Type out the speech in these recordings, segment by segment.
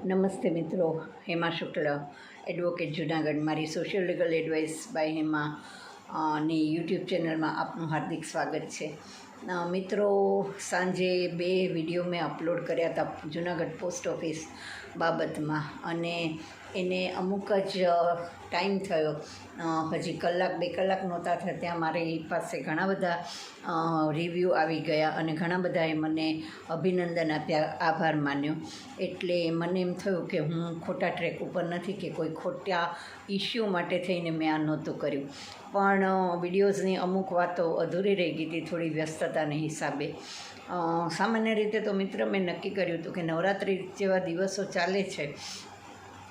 નમસ્તે મિત્રો, હેમા શુક્લ, એડવોકેટ જુનાગઢ. મારી social legal advice by Hema ની યુટ્યુબ ચેનલમાં આપનું હાર્દિક સ્વાગત છે. મિત્રો, સાંજે 2 વિડીયો મેં અપલોડ કર્યા હતા જુનાગઢ પોસ્ટ ઓફિસ બાબતમાં, અને એને અમુક જ ટાઈમ થયો, હજી 1-2 કલાક નહોતા થયા ત્યાં મારી પાસે ઘણા બધા રિવ્યૂ આવી ગયા અને ઘણા બધાએ મને અભિનંદન આપ્યા, આભાર માન્યો. એટલે મને એમ થયું કે હું ખોટા ટ્રેક ઉપર નથી કે કોઈ ખોટા ઇશ્યુ માટે થઈને મેં આ નહોતું કર્યું. પણ વિડીયોઝની અમુક વાતો અધૂરી રહી ગઈ હતી થોડી વ્યસ્તતાને હિસાબે. સામાન્ય રીતે તો મિત્ર મેં નક્કી કર્યું હતું કે નવરાત્રિ જેવા દિવસો ચાલે છે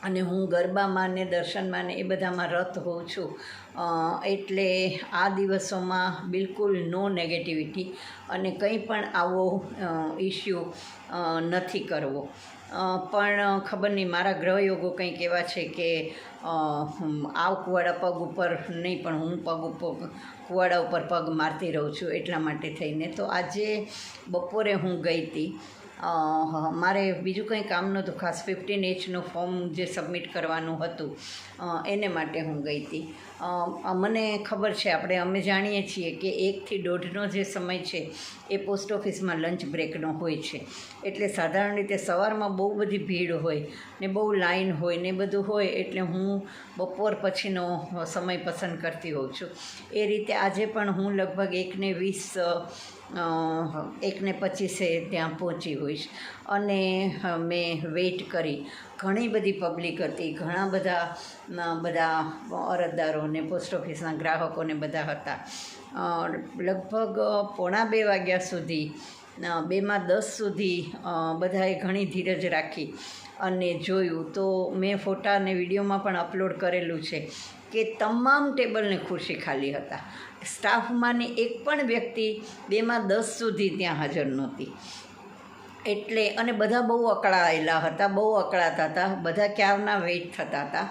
અને હું ગરબામાં ને દર્શનમાં ને એ બધામાં રત હોઉં છું, એટલે આ દિવસોમાં બિલકુલ નો નેગેટિવિટી અને કંઈ પણ આવો ઇશ્યુ નથી કરવો. પણ ખબર નહીં, મારા ગ્રહયોગો કંઈક એવા છે કે આ કુવાડા પગ ઉપર નહીં, પણ હું કુવાડા ઉપર પગ મારતી રહું છું એટલા માટે થઈને. તો આજે બપોરે હું ગઈ હતી, મારે બીજું કંઈ કામ નહોતું, ખાસ 15Hનું ફોર્મ જે સબમિટ કરવાનું હતું એને માટે હું ગઈ હતી. મને ખબર છે, અમે જાણીએ છીએ કે 1 થી 1.5નો જે સમય છે એ પોસ્ટ ઓફિસમાં લંચ બ્રેકનો હોય છે. એટલે સાધારણ રીતે સવારમાં બહુ બધી ભીડ હોય ને બહુ લાઈન હોય ને બધું હોય, એટલે હું બપોર પછીનો સમય પસંદ કરતી હોઉં છું. એ રીતે આજે પણ હું લગભગ 1:20 ત્યાં પહોંચી હોઈશ અને મેં વેઇટ કરી. ઘણી બધી પબ્લિક હતી, ઘણા બધા અરજદારો ને પોસ્ટ ઓફિસના ગ્રાહકોને બધા હતા. લગભગ 1:45 વાગ્યા સુધી, 2:10 સુધી બધાએ ઘણી ધીરજ રાખી અને જોયું. તો મેં ફોટા અને વિડીયોમાં પણ અપલોડ કરેલું છે કે તમામ ટેબલને ખુરશી ખાલી હતા. સ્ટાફમાંની એક પણ વ્યક્તિ 2:10 સુધી ત્યાં હાજર નહોતી. એટલે અને બધા બહુ અકળાયેલા હતા, બહુ અકળાતા હતા, બધા ક્યારના વેઇટ થતા હતા.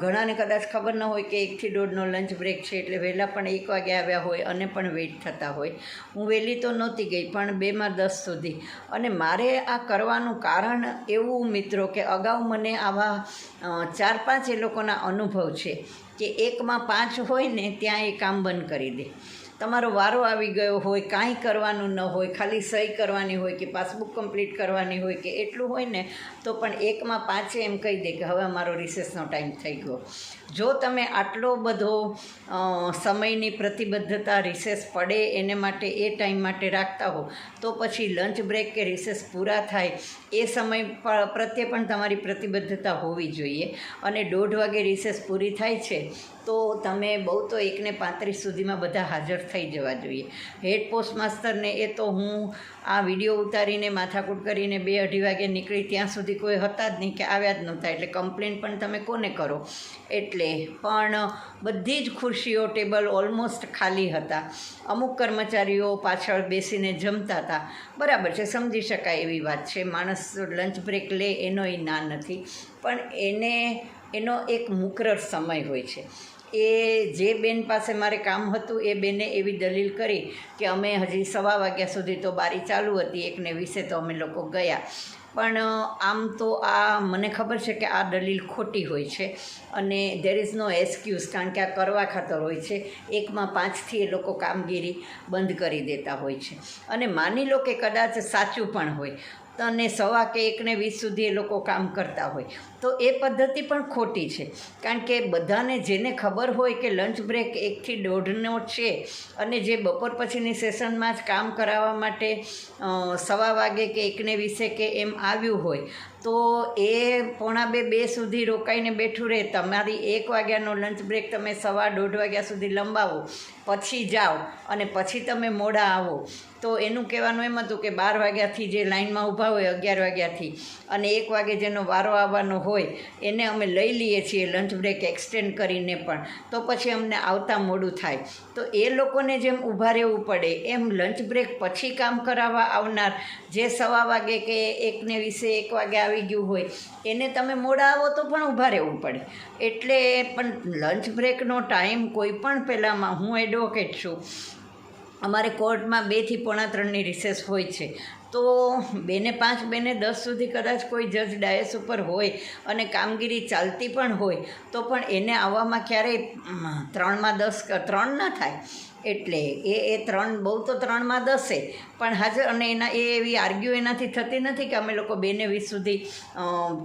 ઘણાને કદાચ ખબર ન હોય કે 1 થી 1.5નો લંચ બ્રેક છે, એટલે વહેલા પણ 1 વાગે આવ્યા હોય અને પણ વેઇટ થતા હોય. હું વહેલી તો નહોતી ગઈ, પણ 2:10 સુધી. અને મારે આ કરવાનું કારણ એવું મિત્રો કે અગાઉ મને આવા 4-5 એ લોકોના અનુભવ છે કે 1:05 હોય ને ત્યાં એ કામ બંધ કરી દે. તમારો વારો આવી ગયો હોય, કાંઈ કરવાનું ન હોય, ખાલી સહી કરવાની હોય કે પાસબુક કમ્પ્લીટ કરવાની હોય કે એટલું હોય ને, તો પણ 1:05 એમ કહી દે કે હવે અમારો રિસેસનો ટાઈમ થઈ ગયો. જો તમે આટલો બધો સમયની પ્રતિબદ્ધતા રિસેસ પડે એને માટે, એ ટાઈમ માટે રાખતા હો, તો પછી લંચ બ્રેક કે રિસેસ પૂરા થાય એ સમય પ્રત્યે પણ તમારી પ્રતિબદ્ધતા હોવી જોઈએ. અને 1:30 વાગે રિસેસ પૂરી થાય છે તો તમે બહુ તો 1:35 સુધીમાં બધા હાજર થઈ જવા જોઈએ. હેડ પોસ્ટ માસ્ટરને એ તો હું આ વિડીયો ઉતારીને માથાકૂટ કરીને 2-2:30 વાગે નીકળી ત્યાં સુધી કોઈ હતા જ નહીં કે આવ્યા જ નહોતા. એટલે કમ્પ્લેન પણ તમે કોને કરો? એટલે પણ બધી જ ખુરશીઓ, ટેબલ ઓલમોસ્ટ ખાલી હતા. અમુક કર્મચારીઓ પાછળ બેસીને જમતા હતા. બરાબર છે, સમજી શકાય એવી વાત છે, માણસ લંચ બ્રેક લે એનો ના નથી, પણ એનો એક મુકરર સમય હોય છે. એ જે બેન પાસે મારે કામ હતું એ બેને એવી દલીલ કરી કે અમે હજી 1:15 વાગ્યા સુધી તો બારી ચાલુ હતી, 1:20 તો અમે લોકો ગયા. પણ આમ તો આ મને ખબર છે કે આ દલીલ ખોટી હોય છે અને ધેર ઇઝ નો એક્સક્યુઝ, કારણ કે આ કરવા ખાતર હોય છે. 1:05 એ લોકો કામગીરી બંધ કરી દેતા હોય છે. અને માની લો કે કદાચ સાચું પણ હોય અને 1:15 કે 1:20 સુધી એ લોકો કામ કરતા હોય, તો એ પદ્ધતિ પણ ખોટી છે. કારણ કે બધાને જેને ખબર હોય કે લંચ બ્રેક 1 થી 1:30નો છે અને જે બપોર પછીની સેશનમાં જ કામ કરાવવા માટે 1:15 વાગે કે 1:20 કે એમ આવ્યું હોય, તો એ 1:45-2 સુધી રોકાઈને બેઠું રહે. તમારી 1 વાગ્યાનો લંચ બ્રેક તમે 1:15-1:30 વાગ્યા સુધી લંબાવો, પછી જાઓ અને પછી તમે મોડા આવો. તો એનું કહેવાનું એમ હતું કે 12 વાગ્યાથી જે લાઇનમાં ઊભા હોય 11 વાગ્યાથી અને 1 વાગે જેનો વારો આવવાનો હોય એને અમે લઈ લઈએ છીએ લંચ બ્રેક એક્સટેન્ડ કરીને પણ, તો પછી અમને આવતા મોડું થાય. તો એ લોકોને જેમ ઊભા રહેવું પડે એમ લંચ બ્રેક પછી કામ કરાવવા આવનાર જે 1:15 વાગે કે 1:20 1 વાગે આવી ગયું હોય એને તમે મોડા આવો તો પણ ઊભા રહેવું પડે. એટલે પણ લંચ બ્રેકનો ટાઈમ કોઈ પણ પહેલાંમાં, હું એડવોકેટ છું, અમારે કોર્ટમાં 2 થી 2:45ની રિસેસ હોય છે. તો 2 ને 5 2 ને 10 સુધી કદાચ કોઈ જજ ડાયસ ઉપર હોય અને કામગીરી ચાલતી પણ હોય તો પણ એને આવવામાં ક્યારેય 3માં 10 3 ના થાય. એટલે એ 3 બહુ તો 3માં 10 પણ હાજર, અને એ એવી આર્ગ્યુ એનાથી થતી નથી કે અમે લોકો 2 ને 20 સુધી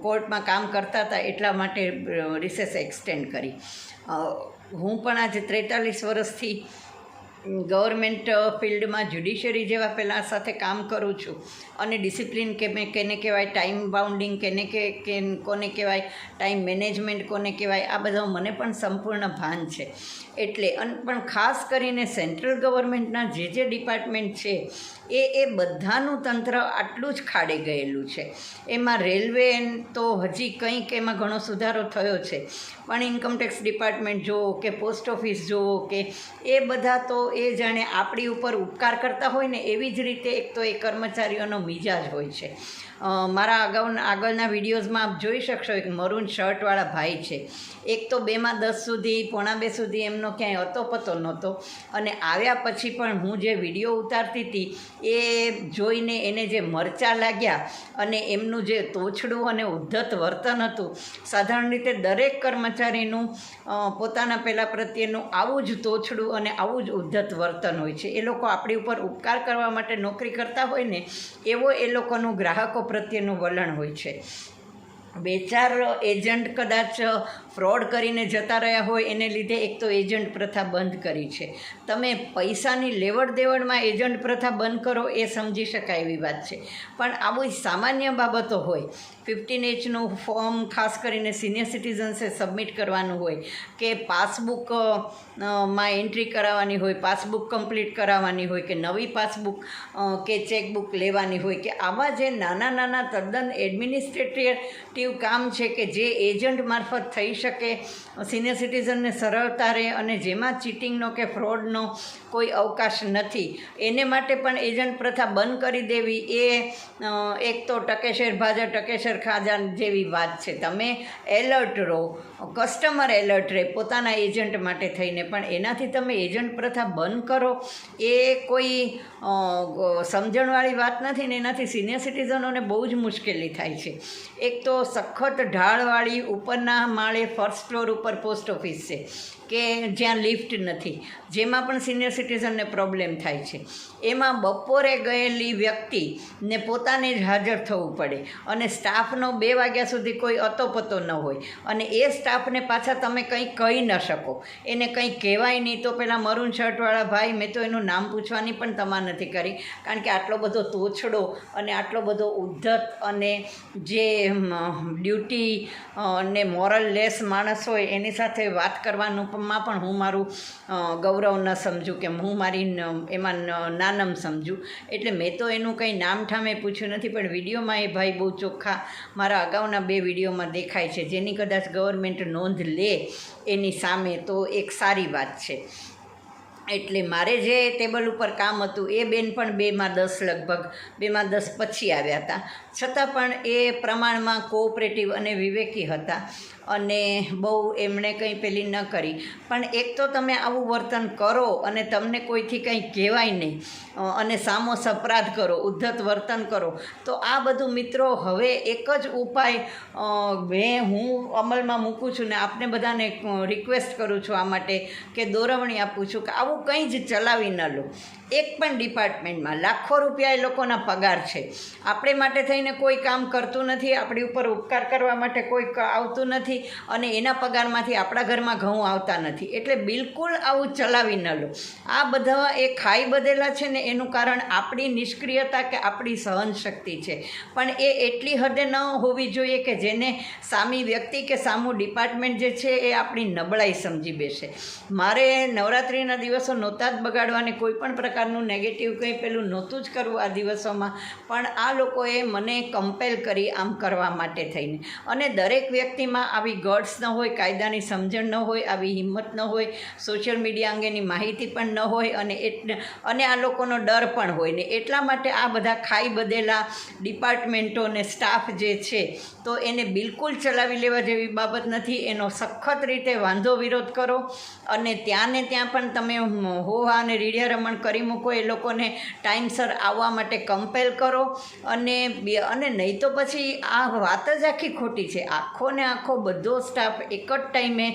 કોર્ટમાં કામ કરતા હતા એટલા માટે રિસેસ એક્સટેન્ડ કરી. હું પણ આજે 43 વર્ષથી ગવર્મેન્ટ ફિલ્ડમાં જ્યુડિશરી જેવા પહેલાં સાથે કામ કરું છું અને ડિસિપ્લિન કેને કહેવાય, ટાઈમ બાઉન્ડિંગ કોને કહેવાય, ટાઈમ મેનેજમેન્ટ કોને કહેવાય, આ બધા મને પણ સંપૂર્ણ ભાન છે. એટલે પણ ખાસ કરીને સેન્ટ્રલ ગવર્મેન્ટના જે ડિપાર્ટમેન્ટ છે એ બધાનું તંત્ર આટલું જ ખાડે ગયેલું છે. એમાં રેલવે તો હજી કંઈક એમાં ઘણો સુધારો થયો છે, પણ ઇન્કમટેક્સ ડિપાર્ટમેન્ટ જુઓ કે પોસ્ટ ઓફિસ જુઓ કે એ બધા તો એ જાણે આપણી ઉપર ઉપકાર કરતા હોય ને એવી જ રીતે એક તો એ કર્મચારીઓનો મિજાજ હોય છે. મારા આગળના વિડીયોઝમાં આપ જોઈ શકશો એક મરૂન શર્ટવાળા ભાઈ છે. એક તો 2માં 10 સુધી 1:45 સુધી એમનો ક્યાંય અતોપતો નહોતો, અને આવ્યા પછી પણ હું જે વિડીયો ઉતારતી હતી એ જોઈને એને જે મરચાં લાગ્યા અને એમનું જે તોછડું અને ઉદ્ધત વર્તન હતું, સાધારણ રીતે દરેક કર્મચારીનું પોતાના પહેલાં પ્રત્યેનું આવું જ તોછડું અને આવું જ ઉદ્ધત વર્તન હોય છે. એ લોકો આપણી ઉપર ઉપકાર કરવા માટે નોકરી કરતા હોય ને એવો એ લોકોનું ગ્રાહકો પ્રત્યેનું વલણ હોય છે. 2-4 એજન્ટ કદાચ ફ્રોડ કરીને જતા રહ્યા હોય એને લીધે એક તો એજન્ટ પ્રથા બંધ કરી છે. તમે પૈસાની લેવડ દેવડમાં એજન્ટ પ્રથા બંધ કરો એ સમજી શકાય એવી વાત છે, પણ આવી સામાન્ય બાબતો હોય, 15Hનું ફોર્મ ખાસ કરીને સિનિયર સિટીઝન્સે સબમિટ કરવાનું હોય કે પાસબુક માં એન્ટ્રી કરાવવાની હોય, પાસબુક કમ્પ્લીટ કરાવવાની હોય કે નવી પાસબુક કે ચેકબુક લેવાની હોય, કે આવા જે નાના તદ્દન એડમિનિસ્ટ્રેટિવ કામ છે કે જે એજન્ટ મારફત થઈ શકે, સિનિયર સિટીઝનને સરળતા રહે અને જેમાં ચીટિંગનો કે ફ્રોડનો કોઈ અવકાશ નથી, એને માટે પણ એજન્ટ પ્રથા બંધ કરી દેવી એ એક તો ટકેશેર ભાજા ટકેશેર ખાજા જેવી વાત છે. તમે એલર્ટ રહો, કસ્ટમર એલર્ટ રહે પોતાના એજન્ટ માટે થઈને, પણ એનાથી તમે એજન્ટ પ્રથા બંધ કરો એ કોઈ સમજણવાળી વાત નથી ને એનાથી સિનિયર સિટીઝનોને બહુ જ મુશ્કેલી થાય છે. એક તો સખત ઢાળવાળી ઉપરના માળે ફર્સ્ટ ફ્લોર ઉપર પોસ્ટ ઓફિસ છે કે જ્યાં લિફ્ટ નથી, જેમાં પણ સિનિયર સિટીઝનને પ્રોબ્લેમ થાય છે. એમાં બપોરે ગયેલી વ્યક્તિને પોતાને જ હાજર થવું પડે અને સ્ટાફનો 2 વાગ્યા સુધી કોઈ અતોપતો ન હોય, અને એ સ્ટાફને પાછા તમે કંઈ કહી ન શકો, એને કંઈ કહેવાય નહીં. તો પેલા મરૂન શર્ટવાળા ભાઈ, મેં તો એનું નામ પૂછવાની પણ તમા નથી કરી, કારણ કે આટલો બધો તોછડો અને આટલો બધો ઉદ્ધત અને જે ડ્યુટી અને મોરલ લેસ માણસ હોય એની સાથે વાત કરવાનું માં પણ હું મારું ગૌરવ ન સમજું કે હું મારી એમાં નાનમ સમજું. એટલે મેં તો એનું કંઈ નામઠામે પૂછ્યું નથી, પણ વિડીયોમાં એ ભાઈ બહુ ચોખ્ખા મારા અગાઉના 2 વિડીયોમાં દેખાય છે, જેની કદાચ ગવર્મેન્ટ નોંધ લે એની સામે તો એક સારી વાત છે. એટલે મારે જે ટેબલ ઉપર કામ હતું એ બેન પણ 2માં 10 લગભગ 2માં 10 પછી આવ્યા હતા, છતાં પણ એ પ્રમાણમાં કોઓપરેટિવ અને વિવેકી હતા અને બહુ એમણે કંઈ પેલી ન કરી. પણ એક તો તમે આવું વર્તન કરો અને તમને કોઈથી કંઈ કહેવાય નહીં અને સામો સપરાધ કરો, ઉદ્ધત વર્તન કરો, તો આ બધું મિત્રો હવે એક જ ઉપાય હું અમલમાં મૂકું છું ને આપને બધાને રિક્વેસ્ટ કરું છું આ માટે કે દોરવણી આપું છું કે આવું કંઈ જ ચલાવી ન લો. એક પણ ડિપાર્ટમેન્ટમાં લાખો રૂપિયા એ લોકોના પગાર છે, આપણે માટે થઈને કોઈ કામ કરતું નથી, આપણી ઉપર ઉપકાર કરવા માટે કોઈ આવતું નથી અને એના પગારમાંથી આપણા ઘરમાં ઘઉં આવતા નથી. એટલે બિલકુલ આવું ચલાવી ન લો. આ બધા એ ખાઈ બધેલા છે ને એનું કારણ આપણી નિષ્ક્રિયતા કે આપણી સહનશક્તિ છે, પણ એ એટલી હદે ન હોવી જોઈએ કે જેને સામી વ્યક્તિ કે સામું ડિપાર્ટમેન્ટ જે છે એ આપણી નબળાઈ સમજી બેસે. મારે નવરાત્રિના દિવસો નહોતા જ બગાડવાને કોઈ પણ પ્રકારનું નેગેટિવ કંઈ પેલું નહોતું જ કરવું આ દિવસોમાં, પણ આ લોકોએ મને કમ્પેલ કરી આમ કરવા માટે થઈને. અને દરેક વ્યક્તિમાં આવી ગટ્સ ન હોય, કાયદાની સમજણ ન હોય, આવી હિંમત ન હોય, સોશિયલ મીડિયા અંગેની માહિતી પણ ન હોય અને આ લોકોનો ડર પણ હોય ને, એટલા માટે આ બધા ખાઈ બધેલા ડિપાર્ટમેન્ટો ને સ્ટાફ જે છે તો એને બિલકુલ ચલાવી લેવા જેવી બાબત નથી. એનો સખત રીતે વાંધો વિરોધ કરો અને ત્યાં ને ત્યાં પણ તમે હોહા અને રીડિયા રમણ કરી કરી મૂકો, એ લોકોને ટાઈમસર આવવા માટે કમ્પેલ કરો. અને નહીં તો પછી આ વાત જ આખી ખોટી છે. આખો ને આખો બધો સ્ટાફ એક જ ટાઈમે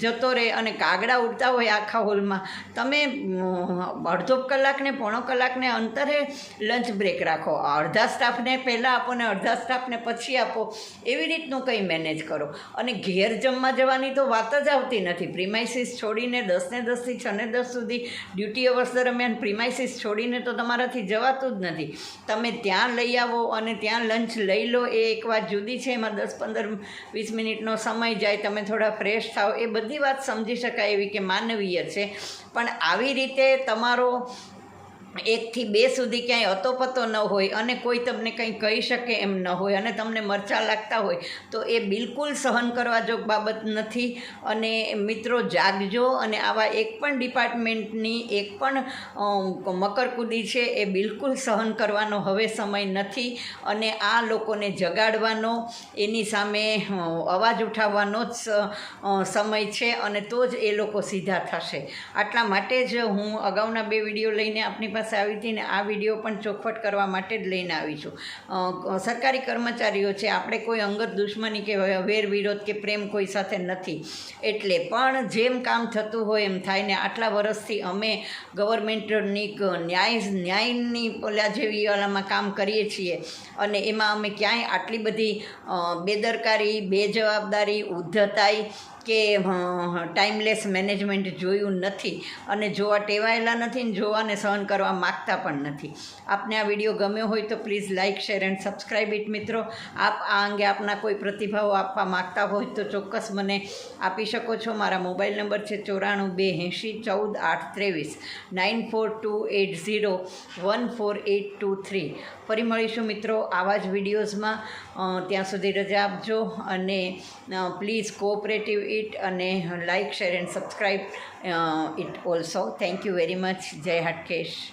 જતો રહે અને કાગડા ઉડતા હોય આખા હોલમાં. તમે અડધો કલાકને પોણો કલાકને અંતરે લંચ બ્રેક રાખો. અડધા સ્ટાફને પહેલાં આપો ને અડધા સ્ટાફને પછી આપો, એવી રીતનું કંઈ મેનેજ કરો. અને ઘેર જમવા જવાની તો વાત જ આવતી નથી. પ્રિમાઇસીસ છોડીને 10 ને 10 થી 6 ને 10 સુધી ડ્યુટી અવર્સ દરમિયાન પ્રિમાઇસીસ છોડીને તો તમારાથી જવાતું જ નથી. તમે ત્યાં લઈ આવો અને ત્યાં લંચ લઈ લો, એ એક વાત જુદી છે. એમાં 10-15-20 મિનિટનો સમય જાય, તમે થોડા ફ્રેશ થાવ, એ બધી વાત સમજી શકાય એવી કે માનવીય છે. પણ આવી રીતે તમારો 1 થી 2 સુધી ક્યાંય અતોપતો ન હોય અને કોઈ તમને કંઈ કહી શકે એમ ન હોય અને તમને મરચાં લાગતા હોય તો એ બિલકુલ સહન કરવા જોગ બાબત નથી. અને મિત્રો, જાગજો અને આવા એક પણ ડિપાર્ટમેન્ટની એક પણ મકરકૂદી છે એ બિલકુલ સહન કરવાનો હવે સમય નથી. અને આ લોકોને જગાડવાનો, એની સામે અવાજ ઉઠાવવાનો જ સમય છે અને તો જ એ લોકો સીધા થશે. આટલા માટે જ હું અગાઉના 2 વિડીયો લઈને આપની પાસે આવી હતી ને આ વિડીયો પણ ચોખવટ કરવા માટે જ લઈને આવી છું. સરકારી કર્મચારીઓ છે, આપણે કોઈ અંગત દુશ્મની કે વેર વિરોધ કે પ્રેમ કોઈ સાથે નથી. એટલે પણ જેમ કામ થતું હોય એમ થાય ને. આટલા વર્ષથી અમે ગવર્મેન્ટની ન્યાયની ઓલા જેવી ઓલામાં કામ કરીએ છીએ અને એમાં અમે ક્યાંય આટલી બધી બેદરકારી, બેજવાબદારી, ઉદ્ધતાઈ કે ટાઈમલેસ મેનેજમેન્ટ જોયું નથી અને જોવા ટેવાયેલા નથી ને જોવાને સહન કરવા માગતા પણ નથી. આપને આ વિડીયો ગમ્યો હોય તો please like, share and subscribe it. મિત્રો, આપ આ અંગે આપના કોઈ પ્રતિભાવો આપવા માગતા હોય તો ચોક્કસ મને આપી શકો છો. મારા મોબાઈલ નંબર છે 9428014823 9428014823. ફરી મળીશું મિત્રો આવા જ વિડીયોઝમાં. ત્યાં સુધી રજા આપજો અને પ્લીઝ કોઓપરેટિવ ઇટ અને like, share and subscribe it also. Thank you very much. જય હાટકેશ.